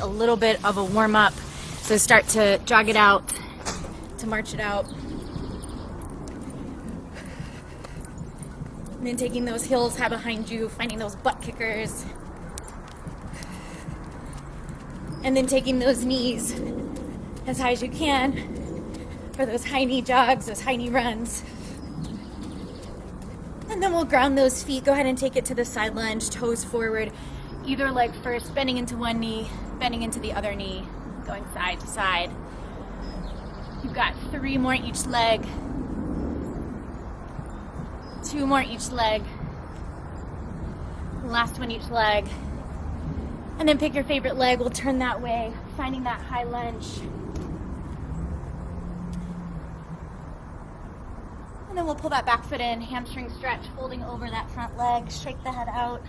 a little bit of a warm up. So start to jog it out, to march it out. And then taking those heels high behind you, finding those butt kickers. And then taking those knees as high as you can for those high knee jogs, those high knee runs. And then we'll ground those feet. Go ahead and take it to the side lunge, toes forward. Either leg first, bending into one knee, bending into the other knee, going side to side. You've got 3 more each leg. 2 more each leg. Last one each leg. And then pick your favorite leg. We'll turn that way, finding that high lunge. And then we'll pull that back foot in, hamstring stretch, folding over that front leg, shake the head out.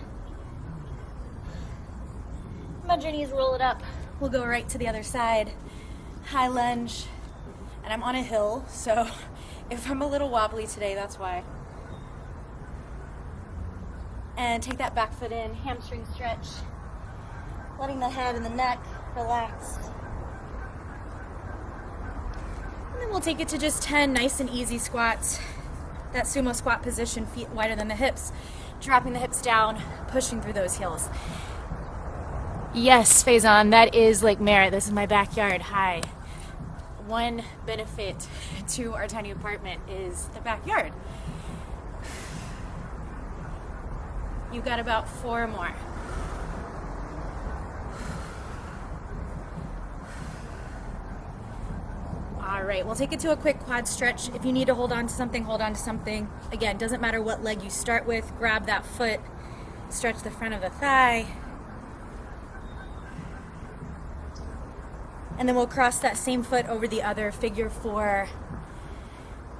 Bend your knees, roll it up. We'll go right to the other side. High lunge. And I'm on a hill, so if I'm a little wobbly today, that's why. And take that back foot in, hamstring stretch. Letting the head and the neck relax. And then we'll take it to just 10 nice and easy squats. That sumo squat position, feet wider than the hips. Dropping the hips down, pushing through those heels. Yes, Faison, that is Lake Merritt. This is my backyard. Hi. One benefit to our tiny apartment is the backyard. You've got about 4 more. All right, we'll take it to a quick quad stretch. If you need to hold on to something, hold on to something. Again, doesn't matter what leg you start with. Grab that foot, stretch the front of the thigh. And then we'll cross that same foot over the other, figure 4,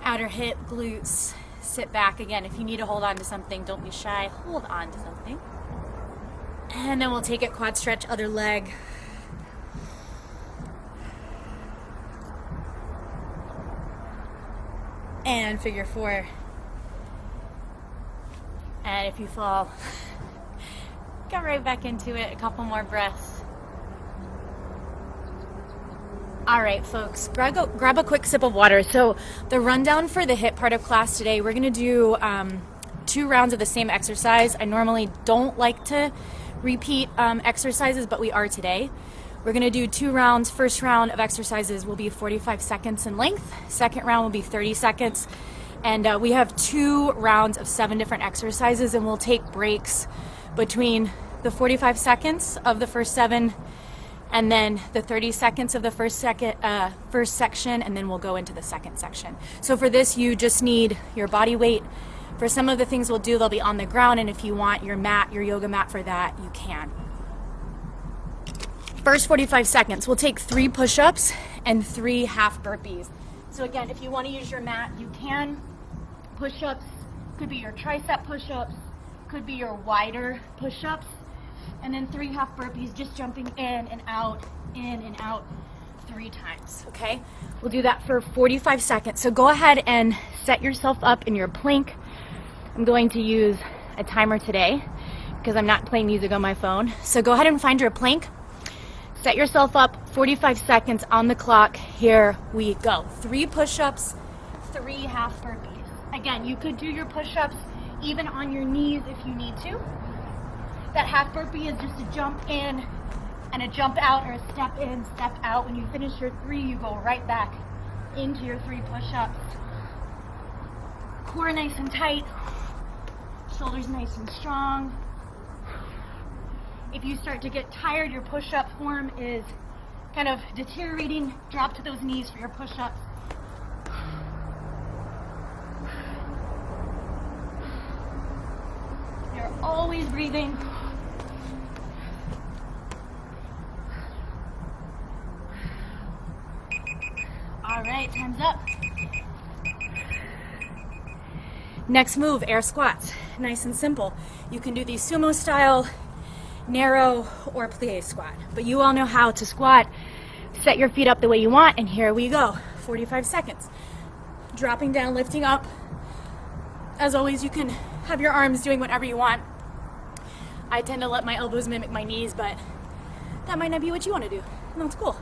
outer hip, glutes, sit back. Again, if you need to hold on to something, don't be shy, hold on to something. And then we'll take it quad stretch, other leg. And figure 4. And if you fall, get right back into it, a couple more breaths. All right, folks, grab a quick sip of water. So the rundown for the HIIT part of class today, we're gonna do 2 rounds of the same exercise. I normally don't like to repeat exercises, but we are today. We're gonna do 2 rounds. First round of exercises will be 45 seconds in length. Second round will be 30 seconds. And we have 2 rounds of 7 different exercises, and we'll take breaks between the 45 seconds of the first 7 and then the 30 seconds of the first section, and then we'll go into the second section. So for this, you just need your body weight. For some of the things we'll do, they'll be on the ground, and if you want your mat, your yoga mat for that, you can. First 45 seconds, we'll take 3 push-ups and 3 half burpees. So again, if you want to use your mat, you can. Push-ups could be your tricep push-ups, could be your wider push-ups, and then 3 half burpees, just jumping in and out 3 times, okay? We'll do that for 45 seconds. So go ahead and set yourself up in your plank. I'm going to use a timer today because I'm not playing music on my phone. So go ahead and find your plank. Set yourself up, 45 seconds on the clock. Here we go. 3 push-ups, 3 half burpees. Again, you could do your push-ups even on your knees if you need to. That half burpee is just a jump in and a jump out, or a step in, step out. When you finish your 3, you go right back into your 3 push-ups. Core nice and tight, shoulders nice and strong. If you start to get tired, your push-up form is kind of deteriorating, drop to those knees for your push-ups. You're always breathing. All right, time's up. Next move, air squats. Nice and simple. You can do these sumo style, narrow, or plie squat. But you all know how to squat. Set your feet up the way you want, and here we go. 45 seconds. Dropping down, lifting up. As always, you can have your arms doing whatever you want. I tend to let my elbows mimic my knees, but that might not be what you want to do, and that's cool.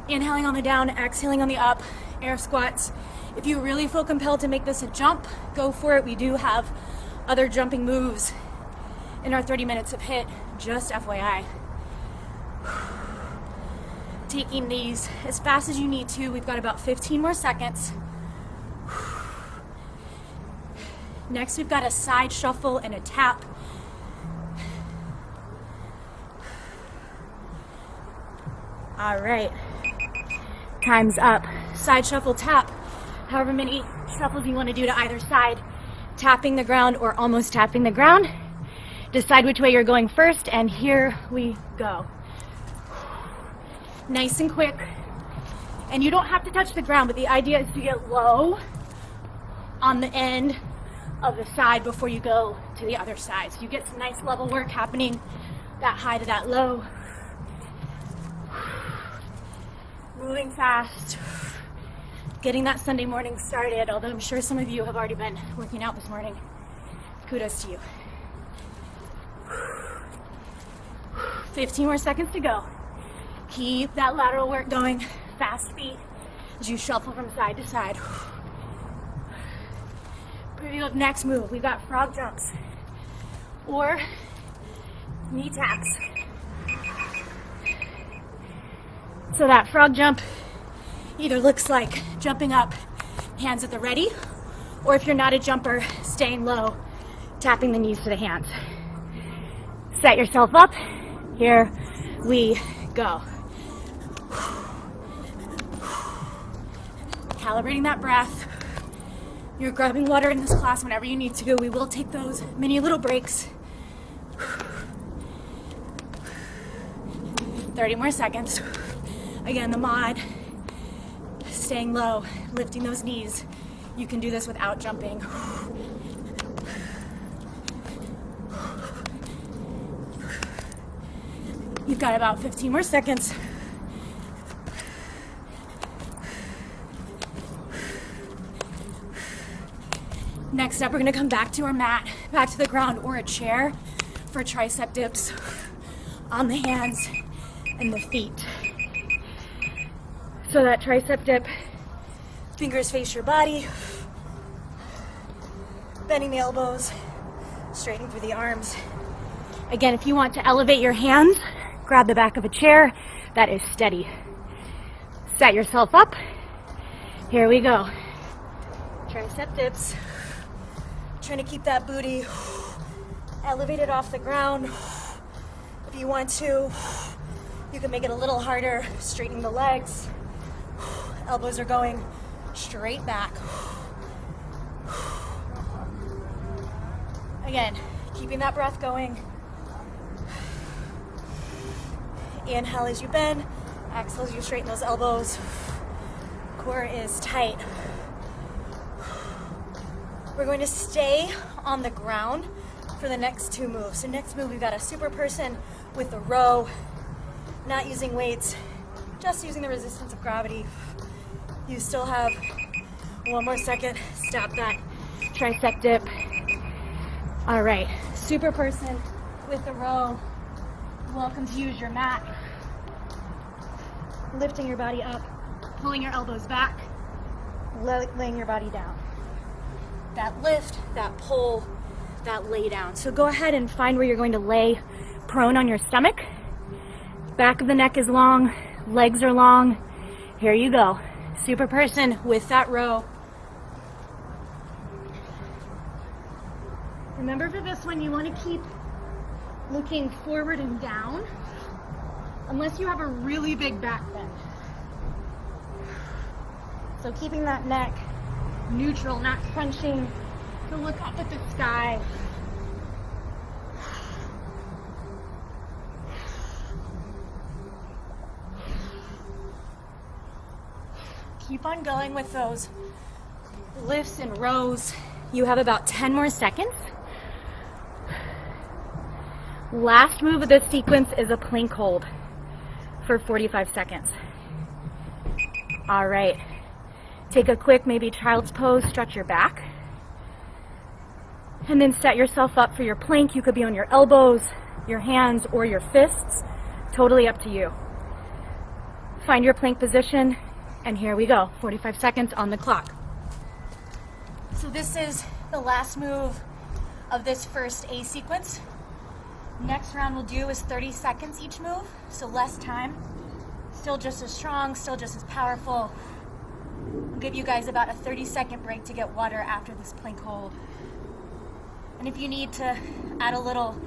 Inhaling on the down, exhaling on the up, air squats. If you really feel compelled to make this a jump, go for it. We do have other jumping moves in our 30 minutes of HIIT, just FYI. Taking these as fast as you need to. We've got about 15 more seconds. Next, we've got a side shuffle and a tap. All right, time's up. Side shuffle, tap. However many shuffles you want to do to either side, tapping the ground or almost tapping the ground. Decide which way you're going first, and here we go. Nice and quick. And you don't have to touch the ground, but the idea is to get low on the end of the side before you go to the other side. So you get some nice level work happening, that high to that low. Moving fast. Getting that Sunday morning started, although I'm sure some of you have already been working out this morning. Kudos to you. 15 more seconds to go. Keep that lateral work going. Fast feet as you shuffle from side to side. Preview of next move. We've got frog jumps or knee taps. So that frog jump either looks like jumping up, hands at the ready, or if you're not a jumper, staying low, tapping the knees to the hands. Set yourself up. Here we go. Calibrating that breath. You're grabbing water in this class whenever you need to. We will take those mini little breaks. 30 more seconds. Again, the mod, staying low, lifting those knees. You can do this without jumping. You've got about 15 more seconds. Next up, we're gonna come back to our mat, back to the ground or a chair for tricep dips on the hands and the feet. So that tricep dip, fingers face your body, bending the elbows, straightening through the arms. Again, if you want to elevate your hands, grab the back of a chair that is steady. Set yourself up. Here we go. Tricep dips. Trying to keep that booty elevated off the ground. If you want to, you can make it a little harder, straightening the legs. Elbows are going straight back. Again, keeping that breath going. Inhale as you bend, exhale as you straighten those elbows. Core is tight. We're going to stay on the ground for the next two moves. So next move, we've got a super person with a row, not using weights, just using the resistance of gravity. You still have 1 more second. Stop that tricep dip. All right, super person with a row. Welcome to use your mat. Lifting your body up, pulling your elbows back, laying your body down. That lift, that pull, that lay down. So go ahead and find where you're going to lay prone on your stomach. Back of the neck is long, legs are long. Here you go. Super person with that row. Remember for this one, you want to keep looking forward and down, unless you have a really big back bend. So keeping that neck neutral, not crunching, to look up at the sky. Keep on going with those lifts and rows. You have about 10 more seconds. Last move of this sequence is a plank hold for 45 seconds. All right. Take a quick, maybe child's pose, stretch your back. And then set yourself up for your plank. You could be on your elbows, your hands, or your fists. Totally up to you. Find your plank position, and here we go. 45 seconds on the clock. So this is the last move of this first A sequence. Next round we'll do is 30 seconds each move, so less time. Still just as strong, still just as powerful. I'll give you guys about a 30-second break to get water after this plank hold. And if you need to add a little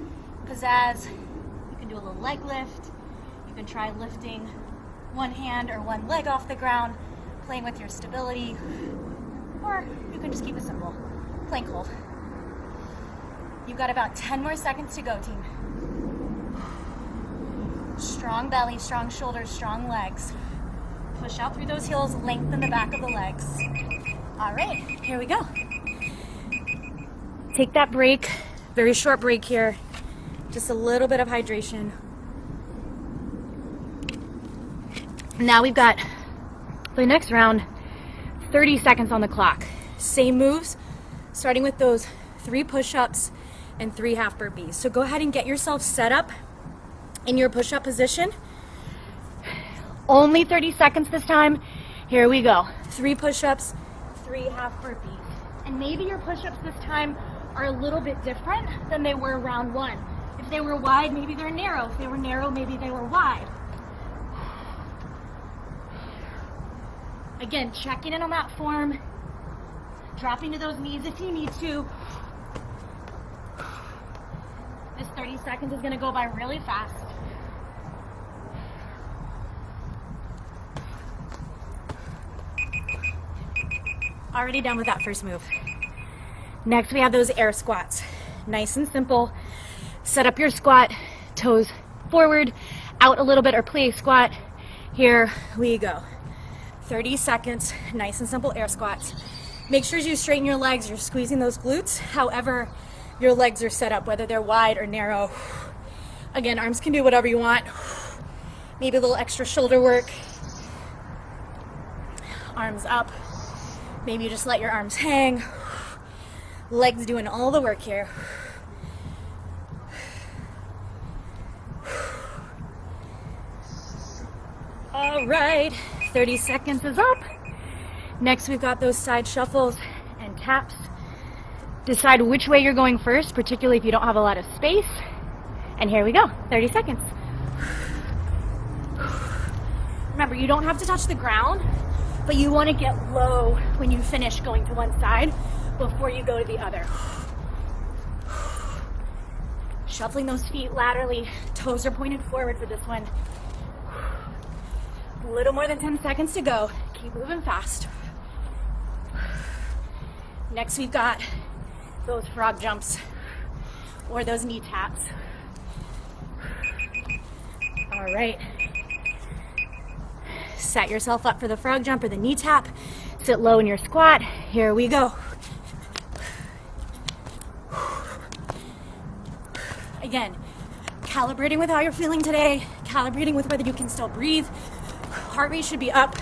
pizzazz, you can do a little leg lift. You can try lifting one hand or one leg off the ground, playing with your stability, or you can just keep it simple. Plank hold. You've got about 10 more seconds to go, team. Strong belly, strong shoulders, strong legs. Push out through those heels, lengthen the back of the legs. All right, here we go. Take that break, very short break here. Just a little bit of hydration. Now we've got, for the next round, 30 seconds on the clock. Same moves, starting with those 3 push-ups and 3 half burpees. So go ahead and get yourself set up in your push-up position. Only 30 seconds this time. Here we go. 3 push-ups, 3 half burpees. And maybe your push-ups this time are a little bit different than they were round 1. If they were wide, maybe they're narrow. If they were narrow, maybe they were wide. Again, checking in on that form, dropping to those knees if you need to. This 30 seconds is gonna go by really fast. Already done with that first move. Next we have those air squats. Nice and simple. Set up your squat, toes forward, out a little bit, or play squat. Here we go. 30 seconds, nice and simple air squats. Make sure you straighten your legs, you're squeezing those glutes, however your legs are set up, whether they're wide or narrow. Again, arms can do whatever you want. Maybe a little extra shoulder work. Arms up. Maybe you just let your arms hang. Legs doing all the work here. All right, 30 seconds is up. Next, we've got those side shuffles and taps. Decide which way you're going first, particularly if you don't have a lot of space. And here we go, 30 seconds. Remember, you don't have to touch the ground, but you want to get low when you finish going to one side before you go to the other. Shuffling those feet laterally, toes are pointed forward for this one. A little more than 10 seconds to go. Keep moving fast. Next, we've got those frog jumps or those knee taps. All right. Set yourself up for the frog jump or the knee tap. Sit low in your squat. Here we go. Again, calibrating with how you're feeling today, calibrating with whether you can still breathe. Heart rate should be up,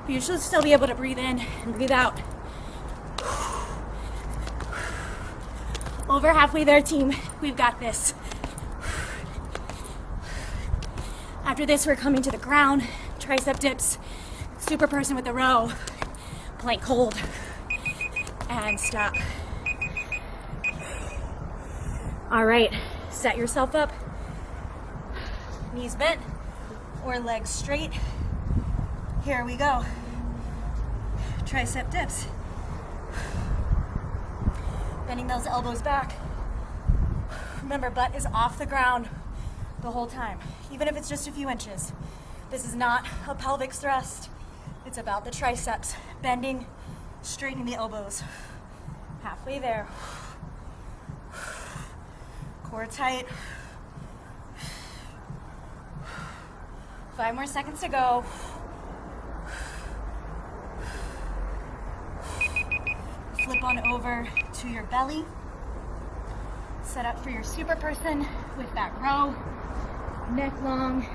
but you should still be able to breathe in and breathe out. Over halfway there, team. We've got this. After this, we're coming to the ground. Tricep dips, super person with the row, plank hold, and stop. All right, set yourself up. Knees bent or legs straight. Here we go. Tricep dips. Bending those elbows back. Remember, butt is off the ground the whole time, even if it's just a few inches. This is not a pelvic thrust. It's about the triceps. Bending, straightening the elbows. Halfway there. Core tight. 5 more seconds to go. Flip on over to your belly. Set up for your super person with that row. Neck long.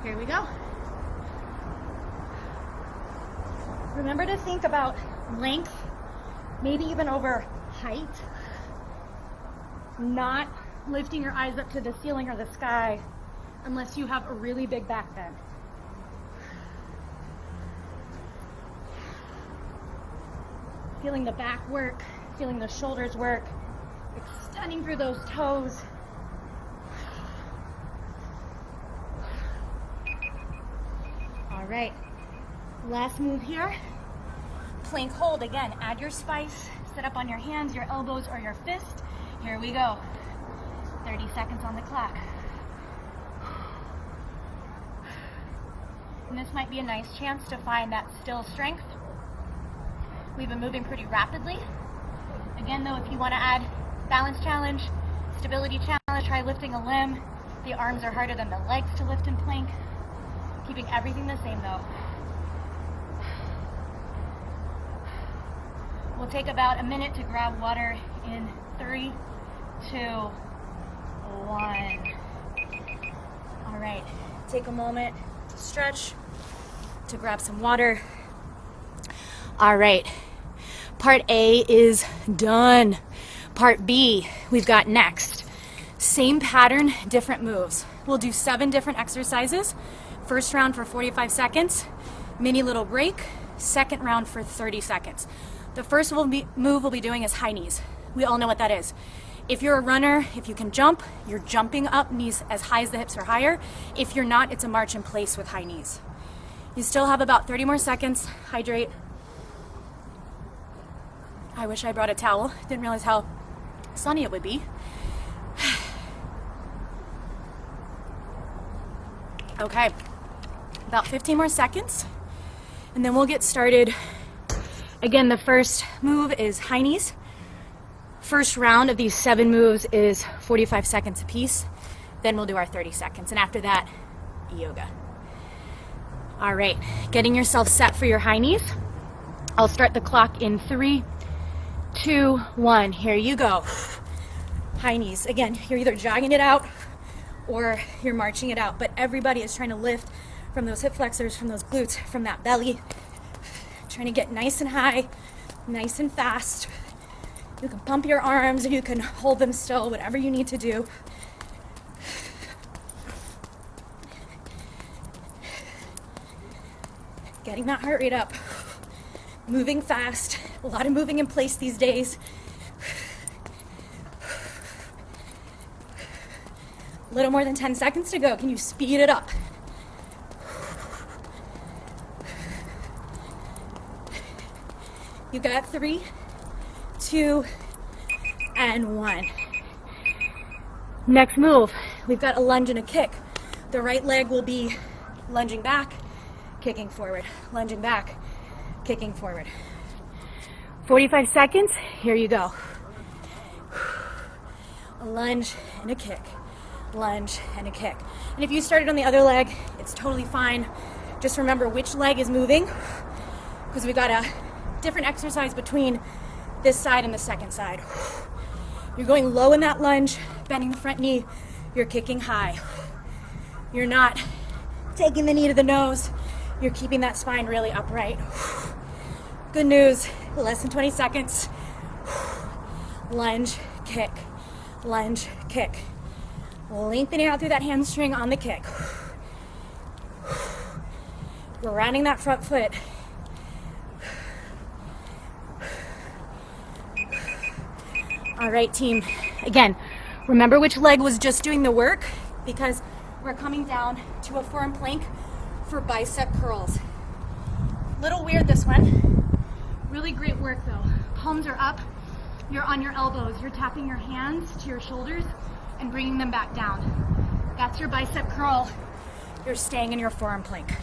Here we go. Remember to think about length, maybe even over height, not lifting your eyes up to the ceiling or the sky unless you have a really big back bend. Feeling the back work, feeling the shoulders work, extending through those toes. All right, last move here. Plank hold. Again, add your spice. Sit up on your hands, your elbows, or your fist. Here we go. 30 seconds on the clock. And this might be a nice chance to find that still strength. We've been moving pretty rapidly. Again, though, if you want to add balance challenge, stability challenge, try lifting a limb. The arms are harder than the legs to lift in plank. Keeping everything the same, though. We'll take about a minute to grab water in 3, 2, 1. All right, take a moment to stretch, to grab some water. All right, part A is done. Part B, we've got next. Same pattern, different moves. We'll do 7 different exercises. First round for 45 seconds, mini little break. Second round for 30 seconds. The first move we'll be doing is high knees. We all know what that is. If you're a runner, if you can jump, you're jumping up, knees as high as the hips or higher. If you're not, it's a march in place with high knees. You still have about 30 more seconds. Hydrate. I wish I brought a towel. Didn't realize how sunny it would be. Okay, about 15 more seconds, and then we'll get started. Again, the first move is high knees. First round of these 7 moves is 45 seconds apiece. Then we'll do our 30 seconds, and after that, yoga. All right, getting yourself set for your high knees. I'll start the clock in 3, 2, 1. Here you go. High knees. Again, you're either jogging it out or you're marching it out, but everybody is trying to lift from those hip flexors, from those glutes, from that belly. Trying to get nice and high, nice and fast. You can pump your arms, you can hold them still, whatever you need to do. Getting that heart rate up. Moving fast. A lot of moving in place these days. A little more than 10 seconds to go. Can you speed it up? You got 3, 2, and 1. Next move, we've got a lunge and a kick. The right leg will be lunging back, kicking forward, lunging back, kicking forward. 45 seconds, here you go. A lunge and a kick, lunge and a kick. And if you started on the other leg, it's totally fine. Just remember which leg is moving, because we've got a different exercise between this side and the second side. You're going low in that lunge, bending the front knee, you're kicking high. You're not taking the knee to the nose, you're keeping that spine really upright. Good news, less than 20 seconds. Lunge, kick, lunge, kick. Lengthening out through that hamstring on the kick. We're rounding that front foot. All right, team. Again, remember which leg was just doing the work, because we're coming down to a forearm plank for bicep curls. Little weird, this one. Really great work though. Palms are up, you're on your elbows, you're tapping your hands to your shoulders and bringing them back down. That's your bicep curl. You're staying in your forearm plank.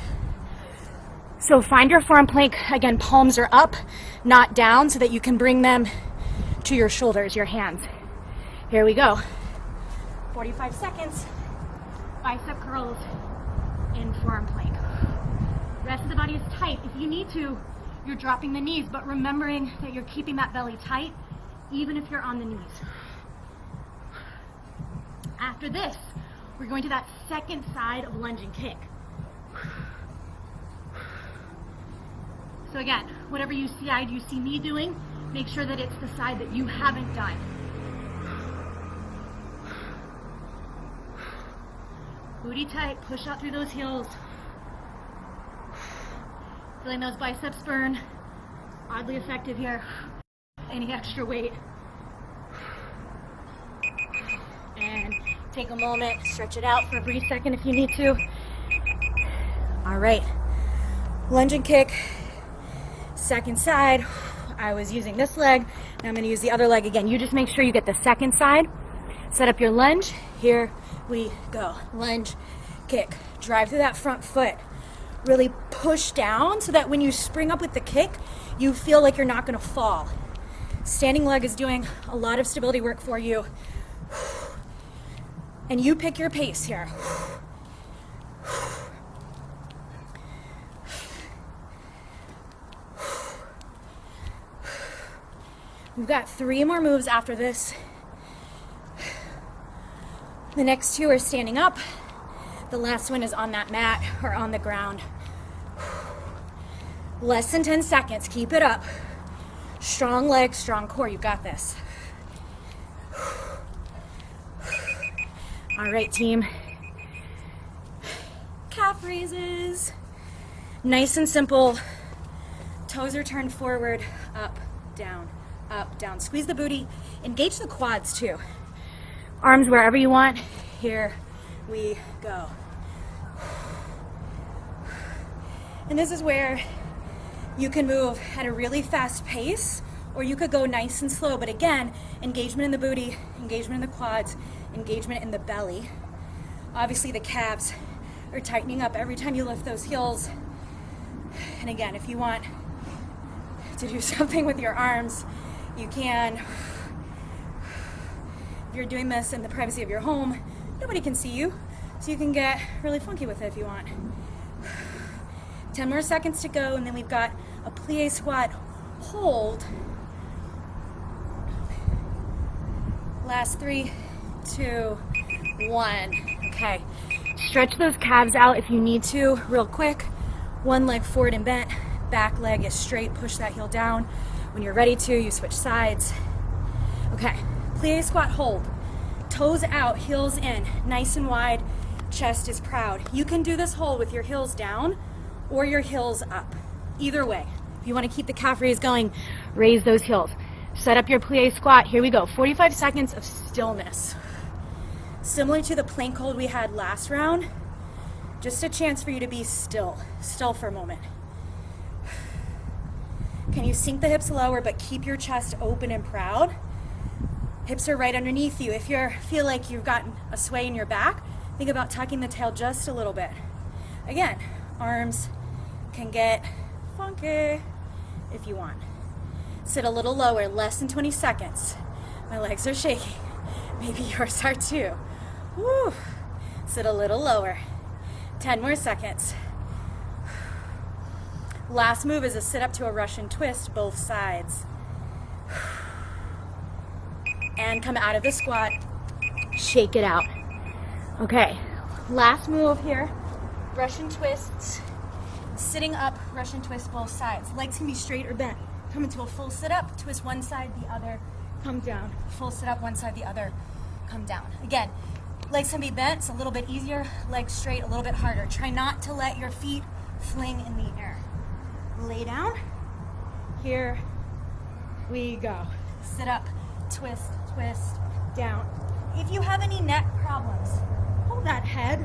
So find your forearm plank. Again, palms are up, not down, so that you can bring them to your shoulders, your hands. Here we go. 45 seconds. Bicep curls in forearm plank. Rest of the body is tight. If you need to, you're dropping the knees, but remembering that you're keeping that belly tight, even if you're on the knees. After this, we're going to that second side of lunge and kick. So again, whatever side you see me doing, make sure that it's the side that you haven't done. Booty tight, push out through those heels. Feeling those biceps burn. Oddly effective here. Any extra weight. And take a moment, stretch it out for a brief second if you need to. All right, lunge and kick, second side. I was using this leg, now I'm gonna use the other leg again. You just make sure you get the second side. Set up your lunge, here we go. Lunge, kick, drive through that front foot. Really push down so that when you spring up with the kick, you feel like you're not gonna fall. Standing leg is doing a lot of stability work for you. And you pick your pace here. We've got 3 more moves after this. The next 2 are standing up. The last one is on that mat or on the ground. Less than 10 seconds, keep it up. Strong legs, strong core, you got this. All right, team. Calf raises. Nice and simple. Toes are turned forward, up, down, up, down. Squeeze the booty. Engage the quads too. Arms wherever you want. Here we go. And this is where you can move at a really fast pace, or you could go nice and slow. But again, engagement in the booty, engagement in the quads, engagement in the belly. Obviously the calves are tightening up every time you lift those heels. And again, if you want to do something with your arms, you can. If you're doing this in the privacy of your home, nobody can see you, so you can get really funky with it if you want. 10 more seconds to go, and then we've got a plie squat hold. Last 3, 2, 1. Okay, stretch those calves out if you need to real quick. One leg forward and bent, back leg is straight, push that heel down. When you're ready to, you switch sides. Okay, plie squat hold. Toes out, heels in, nice and wide, chest is proud. You can do this hold with your heels down or your heels up. Either way, if you want to keep the calf raise going, raise those heels. Set up your plie squat. Here we go. 45 seconds of stillness. Similar to the plank hold we had last round, just a chance for you to be still for a moment. Can you sink the hips lower but keep your chest open and proud? Hips are right underneath you. If you feel like you've gotten a sway in your back, think about tucking the tail just a little bit. Again, arms can get funky if you want. Sit a little lower, less than 20 seconds. My legs are shaking. Maybe yours are too. Woo. Sit a little lower. 10 more seconds. Last move is a sit up to a Russian twist, both sides. And come out of the squat, shake it out. Okay, last move here, Russian twists. Sitting up, Russian twist both sides. Legs can be straight or bent. Come into a full sit up, twist one side, the other, come down. Full sit up, one side, the other, come down. Again, legs can be bent, it's a little bit easier. Legs straight, a little bit harder. Try not to let your feet fling in the air. Lay down. Here we go. Sit up, twist, twist, down. If you have any neck problems, hold that head.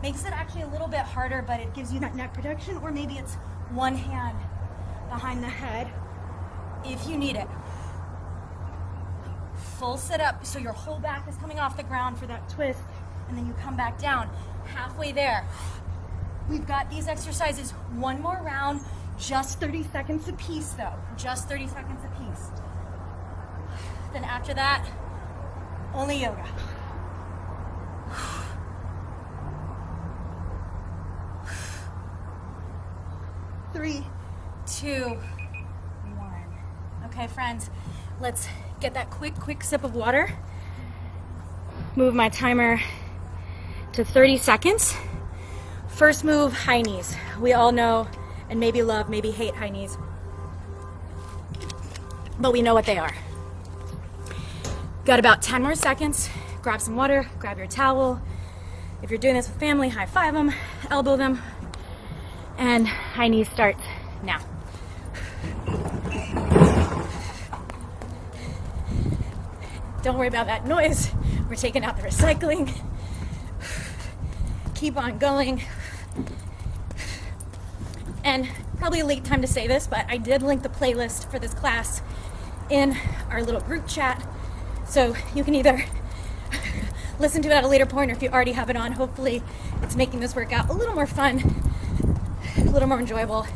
Makes it actually a little bit harder, but it gives you that neck protection, or maybe it's one hand behind the head if you need it. Full sit up, so your whole back is coming off the ground for that twist, and then you come back down. Halfway there. We've got these exercises one more round, just 30 seconds apiece though, just 30 seconds apiece. Then after that, only yoga. Three, 2, 1. Okay, friends, let's get that quick sip of water. Move my timer to 30 seconds. First move, high knees. We all know and maybe love, maybe hate high knees, but we know what they are. Got about 10 more seconds. Grab some water, grab your towel, If you're doing this with family, high five them, elbow them, and high knee starts now. Don't worry about that noise. We're taking out the recycling. Keep on going. And probably a late time to say this, but I did link the playlist for this class in our little group chat. So you can either listen to it at a later point, or if you already have it on, hopefully it's making this workout a little more fun, a little more enjoyable.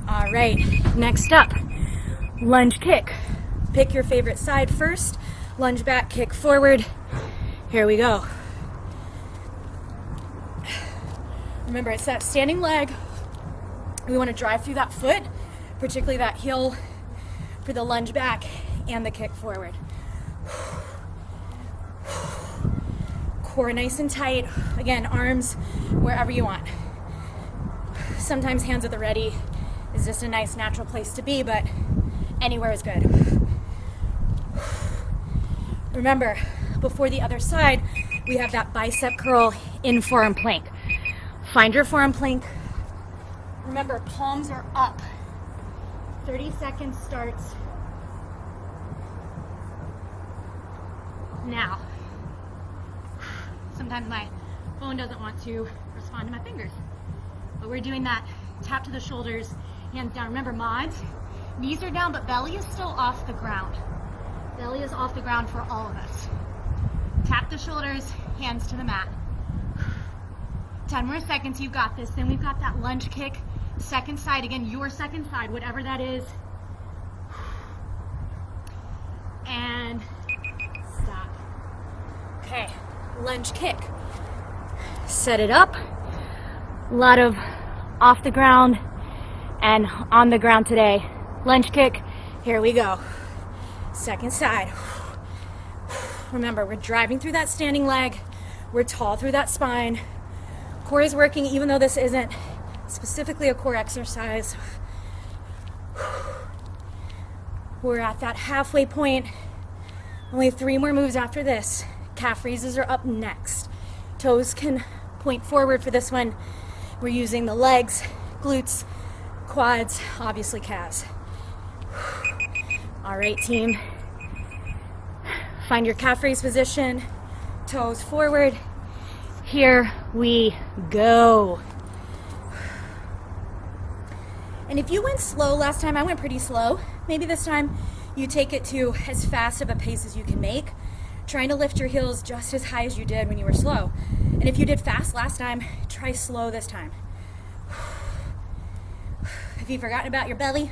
All right, next up, lunge kick. Pick your favorite side first. Lunge back, kick forward. Here we go. Remember, it's that standing leg. We want to drive through that foot, particularly that heel for the lunge back and the kick forward. Core nice and tight. Again, arms wherever you want. Sometimes hands at the ready is just a nice natural place to be, but anywhere is good. Remember, before the other side, we have that bicep curl in forearm plank. Find your forearm plank. Remember, palms are up. 30 seconds starts now. Sometimes my phone doesn't want to respond to my fingers, but we're doing that. Tap to the shoulders, hands down. Remember, mods, knees are down, but belly is still off the ground. Belly is off the ground for all of us. Tap the shoulders, hands to the mat. 10 more seconds, you got this. Then we've got that lunge kick, second side. Again, your second side, whatever that is. And stop. Okay, lunge kick. Set it up. A lot of off the ground and on the ground today. Lunge kick, here we go. Second side. Remember, we're driving through that standing leg. We're tall through that spine. Core is working, even though this isn't specifically a core exercise. We're at that halfway point. Only 3 more moves after this. Calf raises are up next. Toes can point forward for this one. We're using the legs, glutes, quads, obviously calves. All right, team. Find your calf raise position, toes forward. Here we go. And if you went slow last time, I went pretty slow. Maybe this time you take it to as fast of a pace as you can make, trying to lift your heels just as high as you did when you were slow. And if you did fast last time, try slow this time. If you've forgotten about your belly,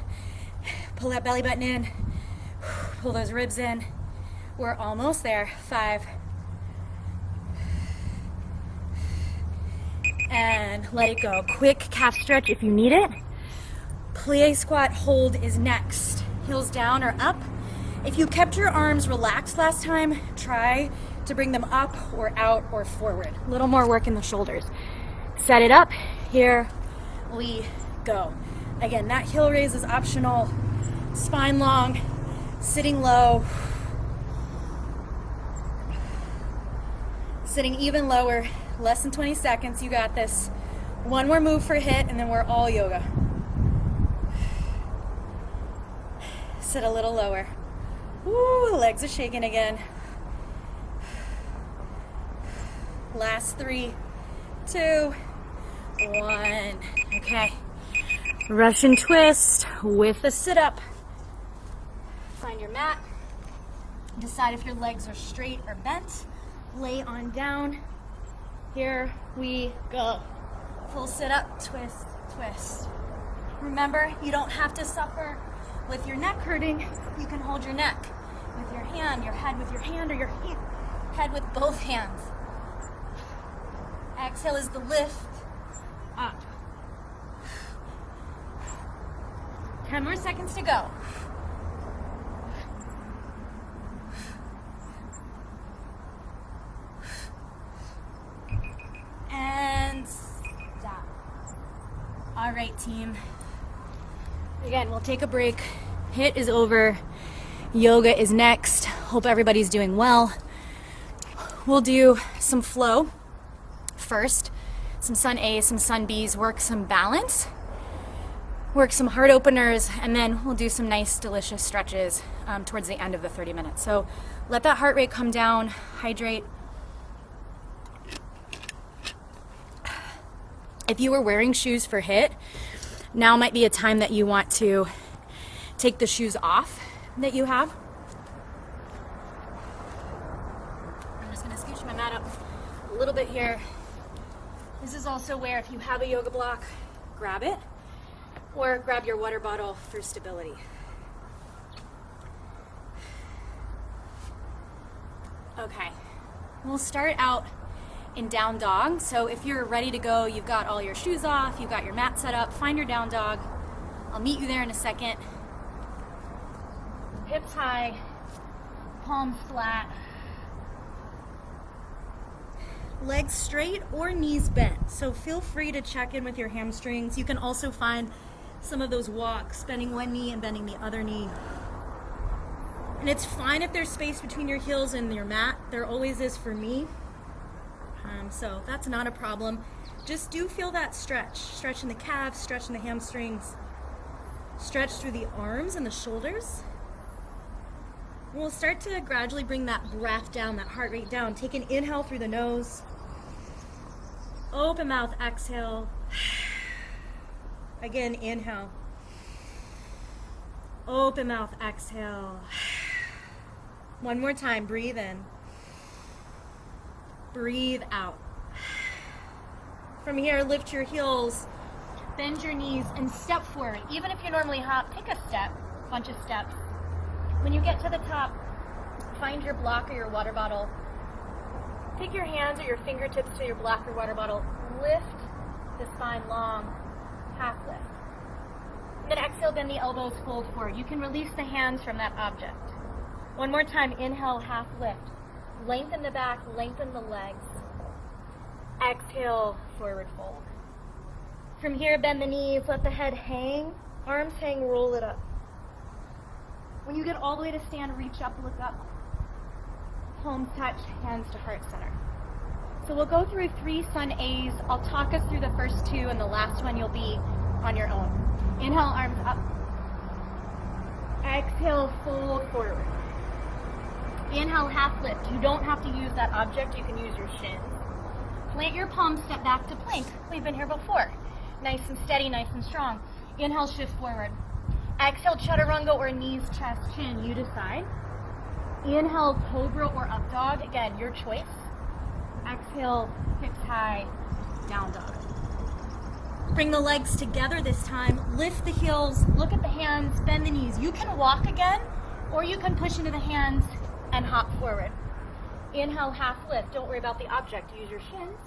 pull that belly button in, pull those ribs in. We're almost there. 5. And let it go. Quick calf stretch if you need it. Plie squat hold is next. Heels down or up. If you kept your arms relaxed last time, try to bring them up or out or forward. A little more work in the shoulders. Set it up. Here we go. Again, that heel raise is optional. Spine long, sitting low. Sitting even lower, less than 20 seconds, you got this. 1 more move for HIIT, and then we're all yoga. Sit a little lower. Woo, legs are shaking again. Last 3, 2, 1. Okay. Russian twist with a sit-up. Find your mat. Decide if your legs are straight or bent. Lay on down. Here we go. Full sit up, twist, twist. Remember, you don't have to suffer with your neck hurting. You can hold your neck with your hand, your head with your hand, or your head with both hands. Exhale is the lift up. 10 more seconds to go. And stop. All right, team. Again, we'll take a break. HIIT is over. Yoga is next. Hope everybody's doing well. We'll do some flow. first. Some sun A's, some sun B's, work some balance, work some heart openers, and then we'll do some nice, delicious stretches towards the end of the 30 minutes. So let that heart rate come down, hydrate. If you were wearing shoes for HIIT, now might be a time that you want to take the shoes off that you have. I'm just gonna scooch my mat up a little bit here. This is also where if you have a yoga block, grab it, or grab your water bottle for stability. Okay, we'll start out in down dog. So if you're ready to go, you've got all your shoes off, you've got your mat set up, find your down dog. I'll meet you there in a second. Hips high, palms flat. Legs straight or knees bent. So feel free to check in with your hamstrings. You can also find some of those walks, bending one knee and bending the other knee. And it's fine if there's space between your heels and your mat. There always is for me. So that's not a problem. Just do feel that stretch. Stretch in the calves, stretch in the hamstrings, stretch through the arms and the shoulders. And we'll start to gradually bring that breath down, that heart rate down. Take an inhale through the nose. Open mouth, exhale. Again, inhale. Open mouth, exhale. One more time, breathe in. Breathe out. From here, lift your heels, bend your knees, and step forward. Even if you normally hop, pick a step, bunch of steps. When you get to the top, find your block or your water bottle. Take your hands or your fingertips to your block or water bottle. Lift the spine long, half lift. And then exhale, bend the elbows, fold forward. You can release the hands from that object. One more time, inhale, half lift. Lengthen the back, lengthen the legs. Exhale, forward fold. From here, bend the knees, let the head hang, arms hang, roll it up. When you get all the way to stand, reach up, look up. Palms touch, hands to heart center. So we'll go through 3 sun A's. I'll talk us through the first 2, and the last one you'll be on your own. Inhale, arms up. Exhale, fold forward. Inhale, half lift. You don't have to use that object, you can use your shins. Plant your palms, step back to plank. We've been here before. Nice and steady, nice and strong. Inhale, shift forward. Exhale, chaturanga or knees, chest, chin, you decide. Inhale, cobra or up dog. Again, your choice. Exhale, hips high, down dog. Bring the legs together this time. Lift the heels, look at the hands, bend the knees. You can walk again, or you can push into the hands and hop forward. Inhale, half lift. Don't worry about the object. Use your shins.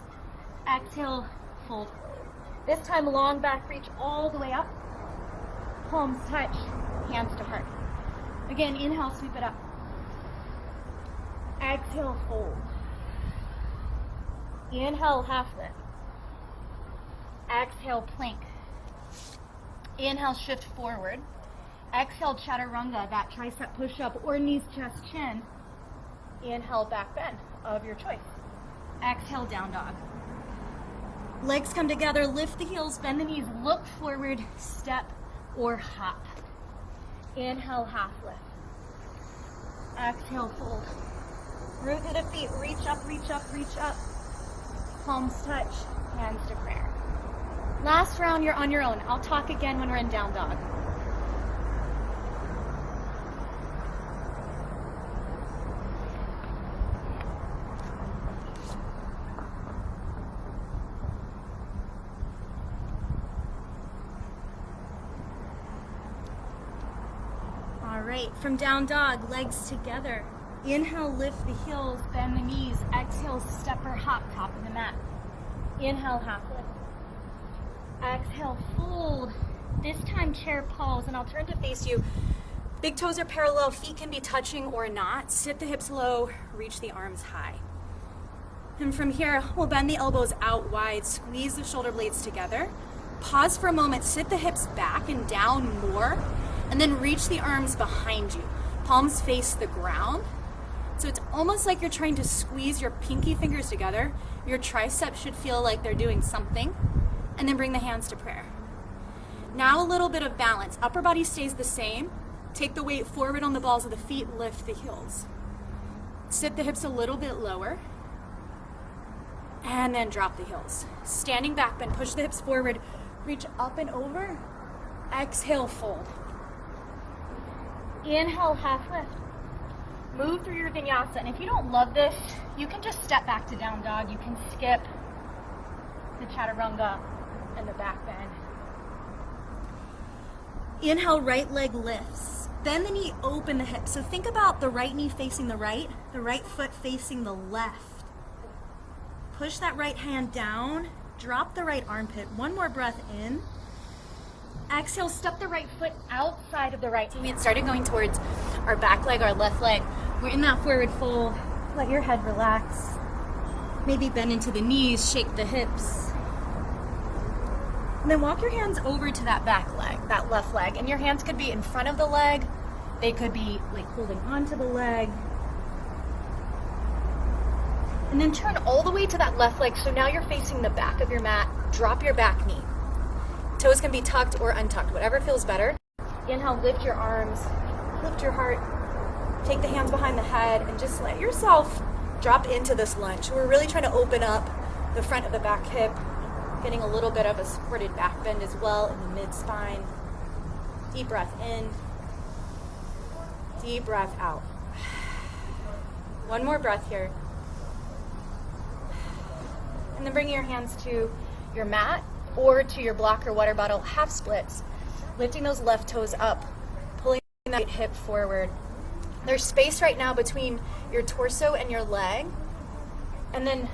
Exhale, fold forward. This time, long back reach all the way up. Palms touch, hands to heart. Again, inhale, sweep it up. Exhale, fold. Inhale, half lift. Exhale, plank. Inhale, shift forward. Exhale, chaturanga, that tricep push-up or knees, chest, chin. Inhale, back bend of your choice. Exhale, down dog. Legs come together, lift the heels, bend the knees, look forward, step or hop. Inhale, half lift. Exhale, fold. Root through the feet, reach up, reach up, reach up. Palms touch, hands to prayer. Last round, you're on your own. I'll talk again when we're in down dog. All right, from down dog, legs together. Inhale, lift the heels, bend the knees. Exhale, step or hop, top of the mat. Inhale, half lift. Exhale, fold. This time, chair pose, and I'll turn to face you. Big toes are parallel, feet can be touching or not. Sit the hips low, reach the arms high. And from here, we'll bend the elbows out wide, squeeze the shoulder blades together. Pause for a moment, sit the hips back and down more, and then reach the arms behind you. Palms face the ground. So it's almost like you're trying to squeeze your pinky fingers together. Your triceps should feel like they're doing something. And then bring the hands to prayer. Now a little bit of balance. Upper body stays the same. Take the weight forward on the balls of the feet, lift the heels. Sit the hips a little bit lower. And then drop the heels. Standing back bend, push the hips forward, reach up and over. Exhale, fold. Inhale, half lift. Move through your vinyasa. And if you don't love this, you can just step back to down dog. You can skip the chaturanga and the back bend. Inhale, right leg lifts. Bend the knee, open the hip. So think about the right knee facing the right foot facing the left. Push that right hand down, drop the right armpit. One more breath in. Exhale, step the right foot outside of the right. So we had started going towards our back leg, our left leg. We're in that forward fold. Let your head relax. Maybe bend into the knees, shake the hips. And then walk your hands over to that back leg, that left leg. And your hands could be in front of the leg. They could be like holding onto the leg. And then turn all the way to that left leg. So now you're facing the back of your mat. Drop your back knee. Toes can be tucked or untucked, whatever feels better. Inhale, lift your arms, lift your heart. Take the hands behind the head and just let yourself drop into this lunge. We're really trying to open up the front of the back hip, getting a little bit of a supported back bend as well in the mid-spine. Deep breath in, deep breath out. One more breath here. And then bringing your hands to your mat or to your block or water bottle, half splits. Lifting those left toes up, pulling that right hip forward. There's space right now between your torso and your leg. And then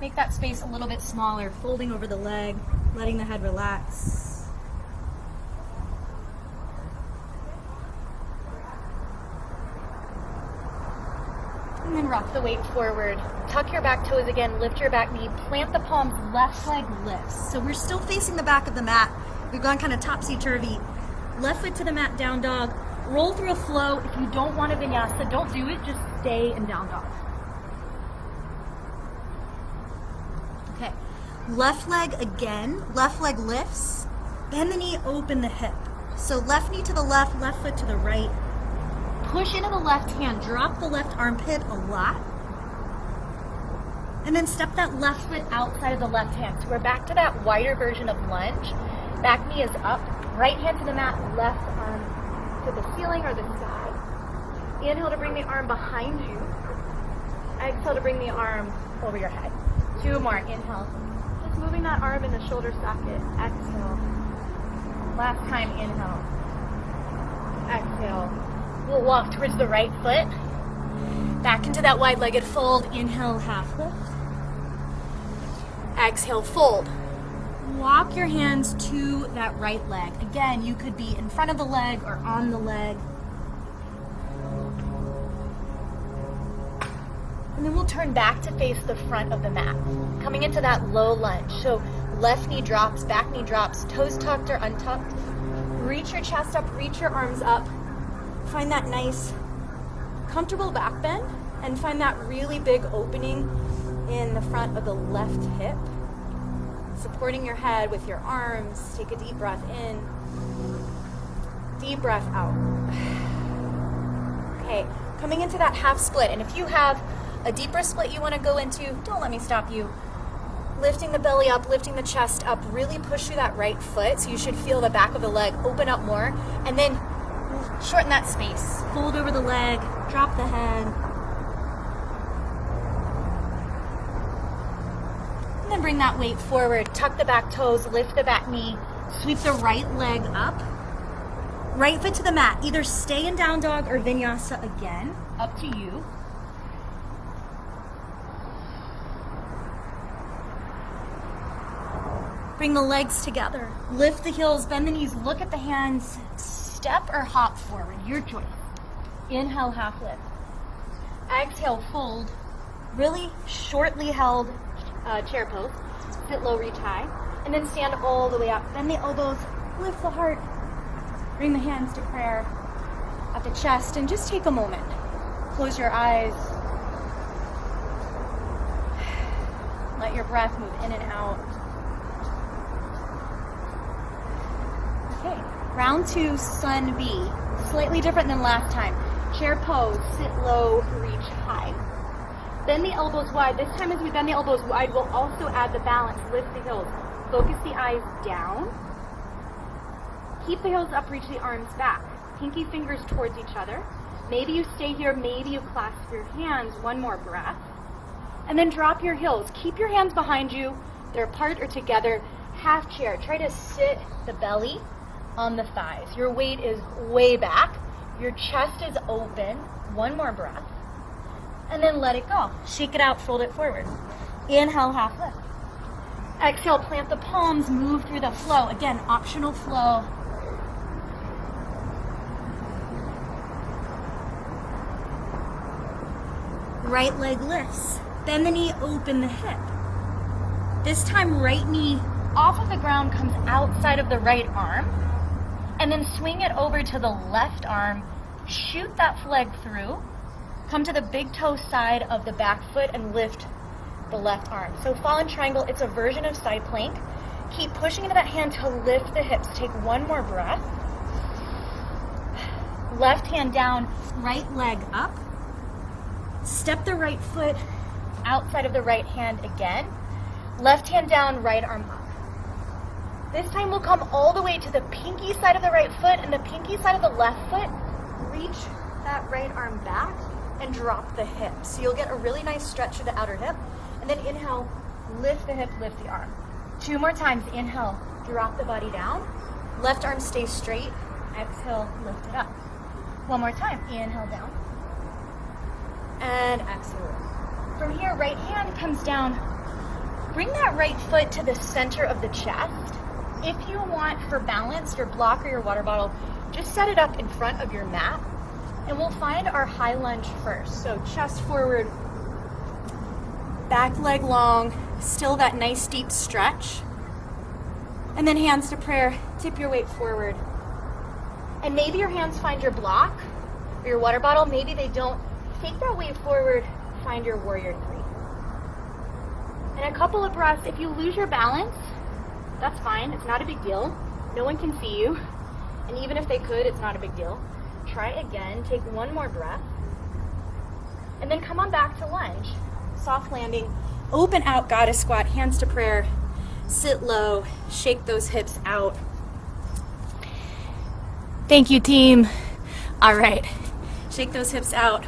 make that space a little bit smaller, folding over the leg, letting the head relax. And then rock the weight forward. Tuck your back toes again, lift your back knee, plant the palms, left leg lifts. So we're still facing the back of the mat. We've gone kind of topsy-turvy. Left foot to the mat, down dog. Roll through a flow. If you don't want a vinyasa, don't do it, just stay in down dog. Okay, left leg again, left leg lifts. Bend the knee, open the hip. So left knee to the left foot to the right. Push into the left hand, drop the left armpit a lot. And then step that left foot outside of the left hand. So we're back to that wider version of lunge. Back knee is up, right hand to the mat, left arm to the ceiling or the sky. Inhale to bring the arm behind you. Exhale to bring the arm over your head. Two more, inhale. Just moving that arm in the shoulder socket. Exhale. Last time, inhale. Exhale. We'll walk towards the right foot. Back into that wide-legged fold. Inhale, half lift. Exhale, fold. Walk your hands to that right leg. Again, you could be in front of the leg or on the leg. And then we'll turn back to face the front of the mat. Coming into that low lunge. So left knee drops, back knee drops, toes tucked or untucked. Reach your chest up, reach your arms up. Find that nice, comfortable back bend and find that really big opening in the front of the left hip. Supporting your head with your arms. Take a deep breath in. Deep breath out. Okay, coming into that half split. And if you have a deeper split you want to go into, don't let me stop you. Lifting the belly up, lifting the chest up. Really push through that right foot. So you should feel the back of the leg open up more. And then shorten that space. Fold over the leg. Drop the head. And then bring that weight forward. Tuck the back toes, lift the back knee, sweep the right leg up. Right foot to the mat. Either stay in down dog or vinyasa again. Up to you. Bring the legs together. Lift the heels, bend the knees, look at the hands. Step or hop forward, your choice. Inhale, half lift. Exhale, fold. Really shortly held chair pose. Sit low, reach high. And then stand all the way up. Bend the elbows, lift the heart. Bring the hands to prayer at the chest and just take a moment. Close your eyes. Let your breath move in and out. Okay, round 2, sun B. Slightly different than last time. Chair pose, sit low, reach high. Bend the elbows wide. This time as we bend the elbows wide, we'll also add the balance. Lift the heels. Focus the eyes down. Keep the heels up, reach the arms back. Pinky fingers towards each other. Maybe you stay here, maybe you clasp your hands. One more breath. And then drop your heels. Keep your hands behind you. They're apart or together. Half chair. Try to sit the belly on the thighs. Your weight is way back. Your chest is open. One more breath. And then let it go. Shake it out, fold it forward. Inhale, half lift. Exhale, plant the palms, move through the flow. Again, optional flow. Right leg lifts. Bend the knee, open the hip. This time, right knee off of the ground comes outside of the right arm. And then swing it over to the left arm. Shoot that flag through. Come to the big toe side of the back foot and lift the left arm. So fallen triangle, it's a version of side plank. Keep pushing into that hand to lift the hips. Take one more breath. Left hand down, right leg up. Step the right foot outside of the right hand again. Left hand down, right arm up. This time we'll come all the way to the pinky side of the right foot and the pinky side of the left foot. Reach that right arm back and drop the hip. So you'll get a really nice stretch to the outer hip. And then inhale, lift the hip, lift the arm. 2 more times. Inhale, drop the body down. Left arm stays straight. Exhale, lift it up. 1 more time. Inhale down. And exhale. From here, right hand comes down. Bring that right foot to the center of the chest. If you want, for balance, your block or your water bottle, just set it up in front of your mat. And we'll find our high lunge first. So chest forward, back leg long, still that nice deep stretch. And then hands to prayer, tip your weight forward. And maybe your hands find your block or your water bottle, maybe they don't. Take that weight forward, find your warrior 3. And a couple of breaths. If you lose your balance, that's fine, it's not a big deal. No one can see you. And even if they could, it's not a big deal. Try again, take 1 more breath. And then come on back to lunge. Soft landing, open out, goddess squat, hands to prayer. Sit low, shake those hips out. Thank you, team. All right, shake those hips out,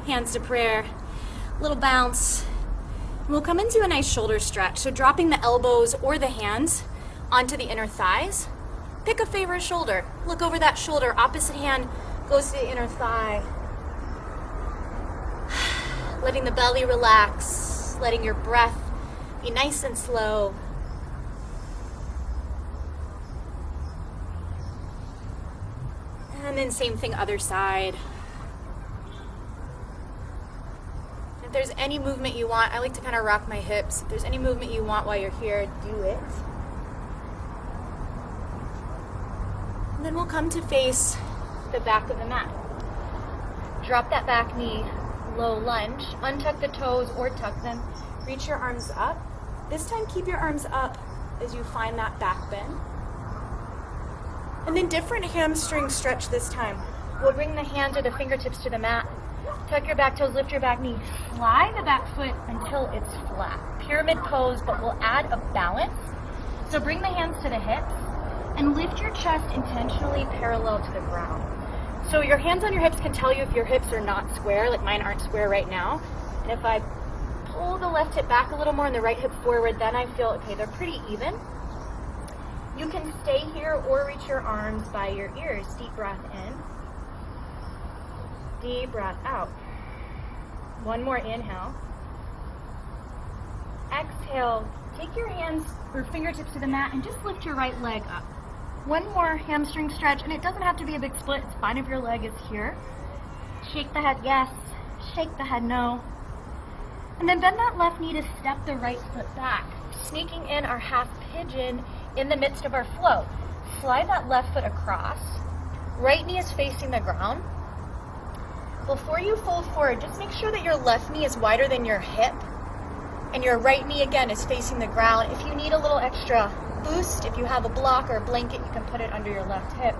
hands to prayer, little bounce. We'll come into a nice shoulder stretch. So dropping the elbows or the hands onto the inner thighs. Pick a favorite shoulder. Look over that shoulder. Opposite hand goes to the inner thigh. Letting the belly relax. Letting your breath be nice and slow. And then same thing, other side. If there's any movement you want, I like to kind of rock my hips. If there's any movement you want while you're here, do it. And then we'll come to face the back of the mat. Drop that back knee, low lunge. Untuck the toes or tuck them. Reach your arms up. This time keep your arms up as you find that back bend. And then different hamstring stretch this time. We'll bring the hands or the fingertips to the mat. Tuck your back toes, lift your back knee. Fly the back foot until it's flat. Pyramid pose, but we'll add a balance. So bring the hands to the hips and lift your chest intentionally parallel to the ground. So your hands on your hips can tell you if your hips are not square, like mine aren't square right now. And if I pull the left hip back a little more and the right hip forward, then I feel, okay, they're pretty even. You can stay here or reach your arms by your ears. Deep breath in. Deep breath out. 1 more inhale. Exhale. Take your hands or fingertips to the mat and just lift your right leg up. 1 more hamstring stretch, and it doesn't have to be a big split. It's fine if your leg is here. Shake the head yes. Shake the head no. And then bend that left knee to step the right foot back. Sneaking in our half pigeon in the midst of our flow. Slide that left foot across. Right knee is facing the ground. Before you fold forward, just make sure that your left knee is wider than your hip and your right knee again is facing the ground. If you need a little extra boost, if you have a block or a blanket, you can put it under your left hip.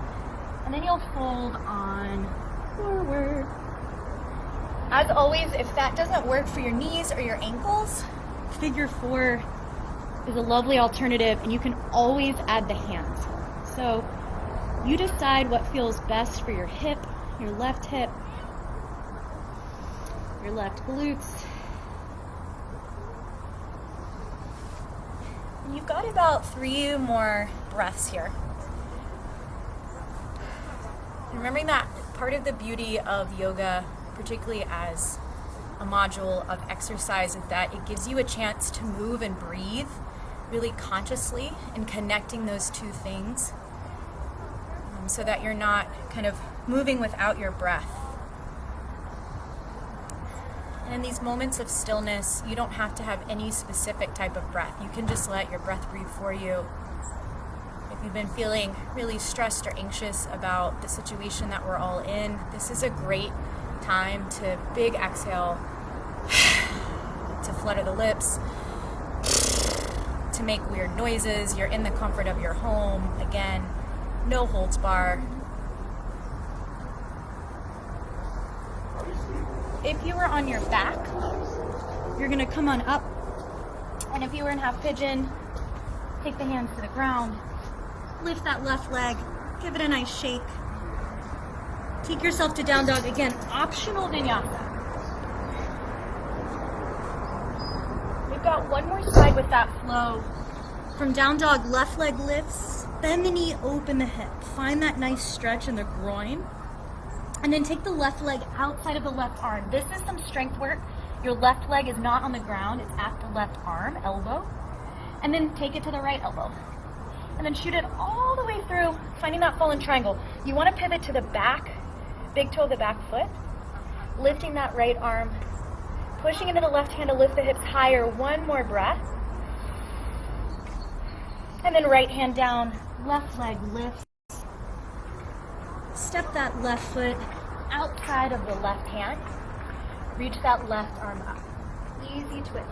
And then you'll fold on forward. As always, if that doesn't work for your knees or your ankles, figure four is a lovely alternative, and you can always add the hands. So you decide what feels best for your hip, your left hip, your left glutes. And you've got about 3 more breaths here. And remembering that part of the beauty of yoga, particularly as a module of exercise, is that it gives you a chance to move and breathe really consciously and connecting those two things, so that you're not kind of moving without your breath. And in these moments of stillness, you don't have to have any specific type of breath. You can just let your breath breathe for you. If you've been feeling really stressed or anxious about the situation that we're all in, this is a great time to big exhale, to flutter the lips, to make weird noises. You're in the comfort of your home. Again, no holds bar. If you were on your back, you're gonna come on up. And if you were in half pigeon, take the hands to the ground, lift that left leg, give it a nice shake. Take yourself to down dog. Again, optional vinyasa. We've got one more side with that flow. From down dog, left leg lifts, bend the knee, open the hip. Find that nice stretch in the groin. And then take the left leg outside of the left arm. This is some strength work. Your left leg is not on the ground, it's at the left arm, elbow. And then take it to the right elbow. And then shoot it all the way through, finding that fallen triangle. You want to pivot to the back, big toe of the back foot, lifting that right arm, pushing into the left hand to lift the hips higher. One more breath. And then right hand down, left leg lifts. Step that left foot outside of the left hand. Reach that left arm up. Easy twist.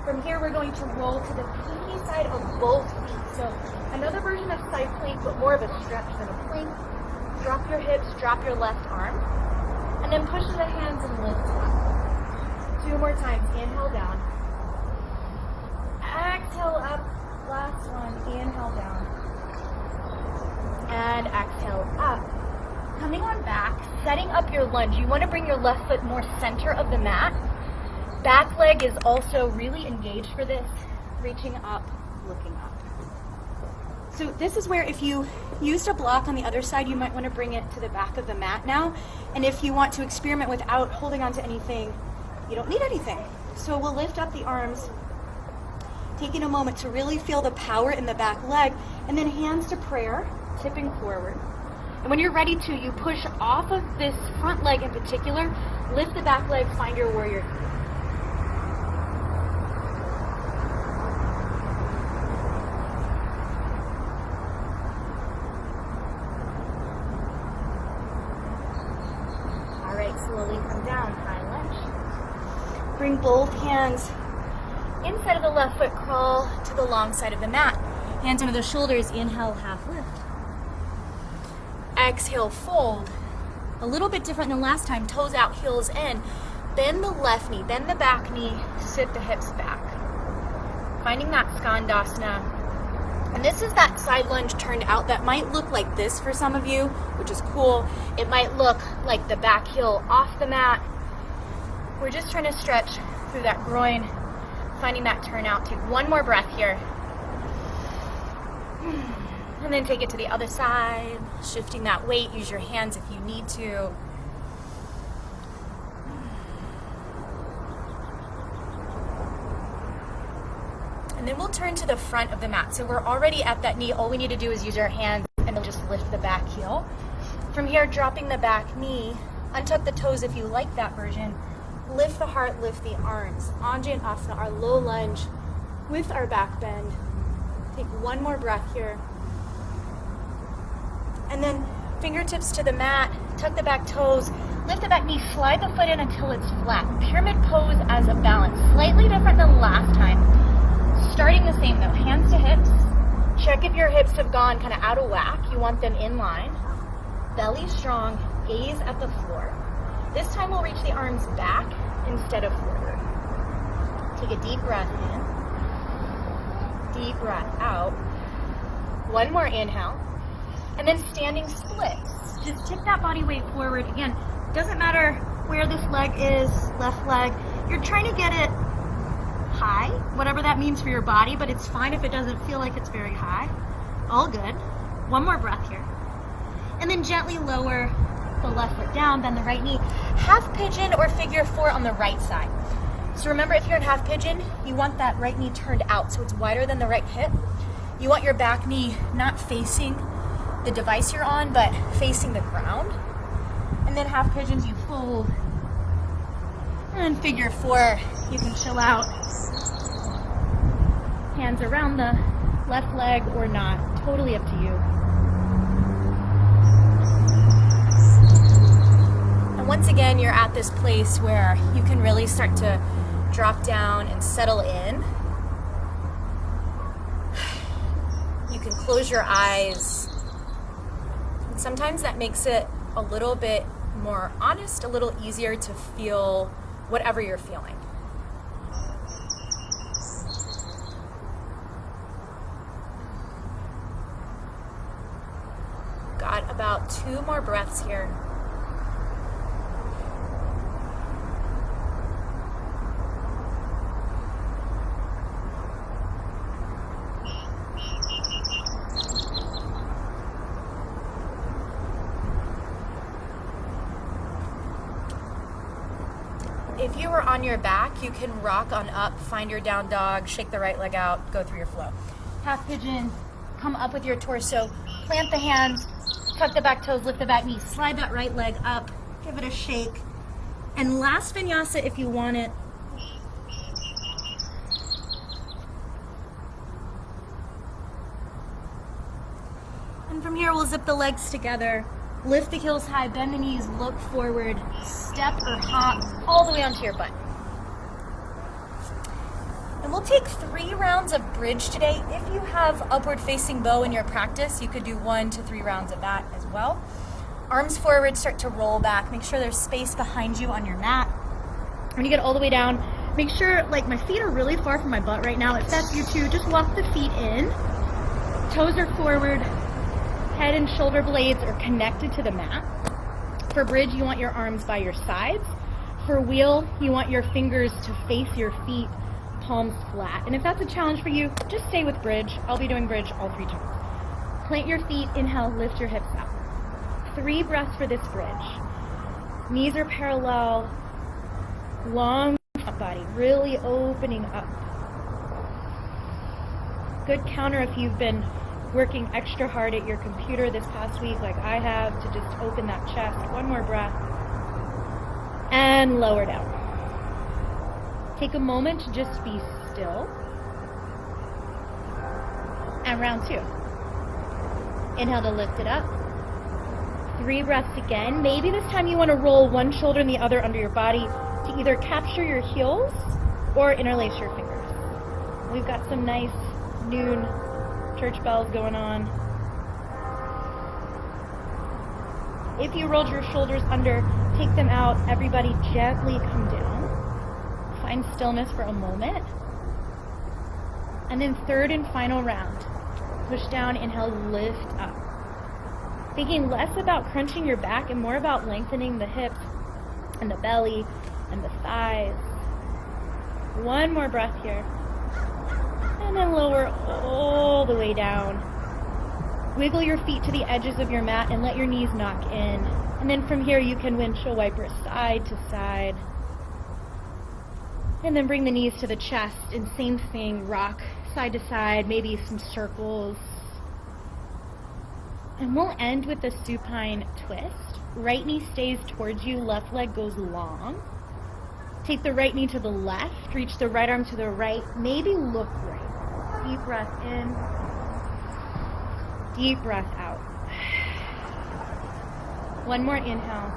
From here, we're going to roll to the pinky side of both feet. So another version of side plank, but more of a stretch than a plank. Drop your hips, drop your left arm, and then push to the hands and lift up. 2 more times. Inhale down. Exhale up. Last one. Inhale down. And exhale up. Coming on back, setting up your lunge. You want to bring your left foot more center of the mat. Back leg is also really engaged for this. Reaching up, looking up. So this is where if you used a block on the other side, you might want to bring it to the back of the mat now. And if you want to experiment without holding on to anything, you don't need anything. So we'll lift up the arms, taking a moment to really feel the power in the back leg, and then hands to prayer, tipping forward. And when you're ready to, you push off of this front leg in particular, lift the back leg, find your warrior three. All right, slowly come down, high lunge. Bring both hands inside of the left foot, crawl to the long side of the mat. Hands under the shoulders, inhale, half lift. Exhale, fold. A little bit different than last time, toes out, heels in. Bend the left knee, bend the back knee, sit the hips back. Finding that Skandasana. And this is that side lunge turned out that might look like this for some of you, which is cool. It might look like the back heel off the mat. We're just trying to stretch through that groin, finding that turnout. Take one more breath here. And then take it to the other side, shifting that weight. Use your hands if you need to. And then we'll turn to the front of the mat. So we're already at that knee. All we need to do is use our hands and then just lift the back heel. From here, dropping the back knee, untuck the toes if you like that version. Lift the heart, lift the arms. Anjaneyasana, our low lunge with our back bend. Take one more breath here. And then fingertips to the mat, tuck the back toes, Lift the back knee, slide the foot in until it's flat. Pyramid pose as a balance. Slightly different than last time. Starting the same though, hands to hips. Check if your hips have gone kind of out of whack. You want them in line. Belly strong, gaze at the floor. This time we'll reach the arms back instead of forward. Take a deep breath in, deep breath out. One more inhale, and then standing splits. Just tip that body weight forward. Again, doesn't matter where this leg is, left leg. You're trying to get it high, whatever that means for your body, but it's fine if it doesn't feel like it's very high. All good. One more breath here. And then gently lower the left foot down, bend the right knee. Half pigeon or figure four on the right side. So remember, if you're in half pigeon, you want that right knee turned out so it's wider than the right hip. You want your back knee not facing the device you're on, but facing the ground. And then half pigeons, you fold. And figure four, you can chill out. Hands around the left leg or not, totally up to you. And once again, you're at this place where you can really start to drop down and settle in. You can close your eyes. And sometimes that makes it a little bit more honest, a little easier to feel whatever you're feeling. Got about 2 more breaths here. If you were on your back, you can rock on up, find your down dog, shake the right leg out, go through your flow. Half pigeon, come up with your torso, plant the hands, tuck the back toes, lift the back knee, slide that right leg up, give it a shake. And last vinyasa if you want it. And from here we'll zip the legs together. Lift the heels high, bend the knees, look forward, step or hop all the way onto your butt. And we'll take 3 rounds of bridge today. If you have upward facing bow in your practice, you could do 1 to 3 rounds of that as well. Arms forward, start to roll back. Make sure there's space behind you on your mat. When you get all the way down, make sure, like, my feet are really far from my butt right now. If that's you too, just walk the feet in. Toes are forward. Head and shoulder blades are connected to the mat. For bridge, you want your arms by your sides. For wheel, you want your fingers to face your feet, palms flat. And if that's a challenge for you, just stay with bridge. I'll be doing bridge all 3 times. Plant your feet, inhale, lift your hips up. 3 breaths for this bridge. Knees are parallel, long front body, really opening up. Good counter if you've been working extra hard at your computer this past week like I have, to just open that chest. 1 more breath. And lower down. Take a moment to just be still. And round 2. Inhale to lift it up. 3 breaths again. Maybe this time you want to roll one shoulder and the other under your body to either capture your heels or interlace your fingers. We've got some nice noon church bells going on. If you rolled your shoulders under, take them out. Everybody gently come down. Find stillness for a moment. And then 3rd and final round. Push down, inhale, lift up. Thinking less about crunching your back and more about lengthening the hips and the belly and the thighs. 1 more breath here. And then lower all the way down. Wiggle your feet to the edges of your mat and let your knees knock in. And then from here you can windshield wiper side to side. And then bring the knees to the chest and same thing, rock side to side, maybe some circles. And we'll end with the supine twist. Right knee stays towards you, left leg goes long. Take the right knee to the left, reach the right arm to the right, maybe look right. Deep breath in, deep breath out. 1 more inhale.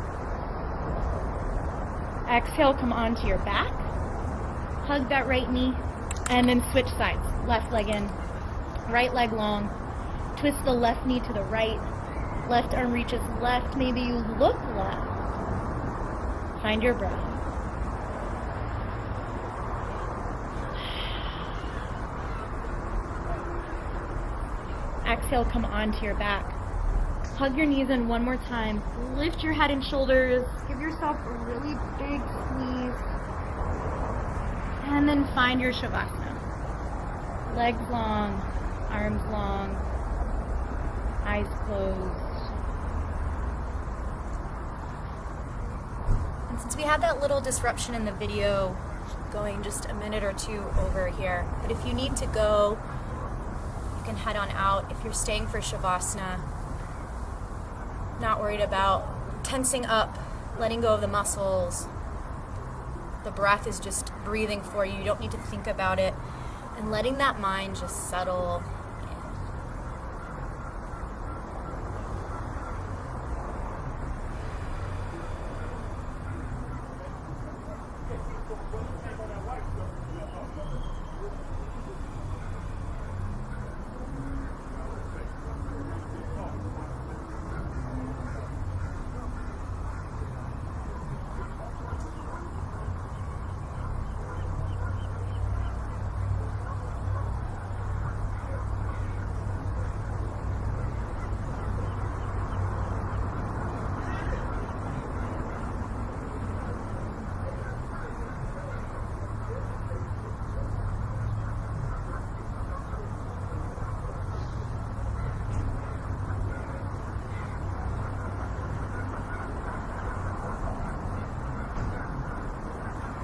Exhale, come onto your back. Hug that right knee, and then switch sides. Left leg in, right leg long. Twist the left knee to the right. Left arm reaches left. Maybe you look left. Find your breath. Exhale, come onto your back. Hug your knees in one more time. Lift your head and shoulders. Give yourself a really big squeeze. And then find your Shavasana. Legs long, arms long, eyes closed. And since we had that little disruption in the video going just a minute or two over here, but if you need to go, you can head on out. If you're staying for Shavasana, not worried about tensing up, letting go of the muscles. The breath is just breathing for you. You don't need to think about it. And letting that mind just settle in.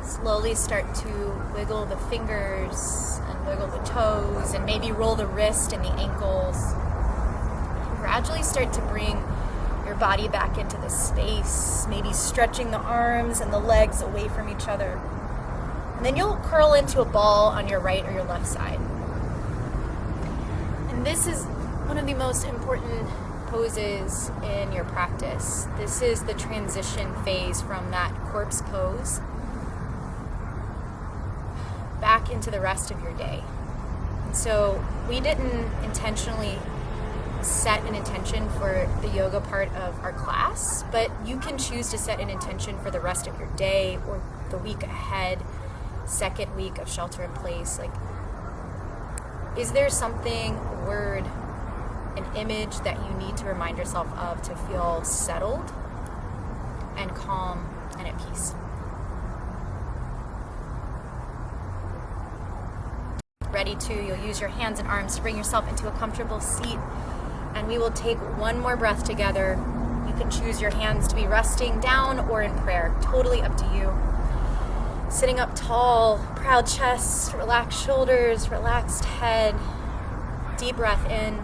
Slowly start to wiggle the fingers and wiggle the toes and maybe roll the wrist and the ankles. And gradually start to bring your body back into the space, maybe stretching the arms and the legs away from each other. And then you'll curl into a ball on your right or your left side. And this is one of the most important poses in your practice. This is the transition phase from that corpse pose back into the rest of your day. And so we didn't intentionally set an intention for the yoga part of our class, but you can choose to set an intention for the rest of your day or the week ahead, second week of shelter in place. Like, is there something, a word, an image that you need to remind yourself of to feel settled and calm and at peace? Ready to, you'll use your hands and arms to bring yourself into a comfortable seat, and we will take one more breath together. You can choose your hands to be resting down or in prayer, totally up to you. Sitting up tall, proud chest, relaxed shoulders, relaxed head. Deep breath in,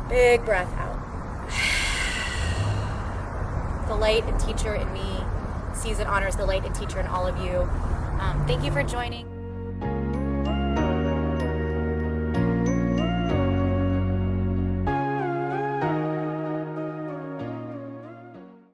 big breath out. The light and teacher in me sees and honors the light and teacher in all of you. Thank you for joining.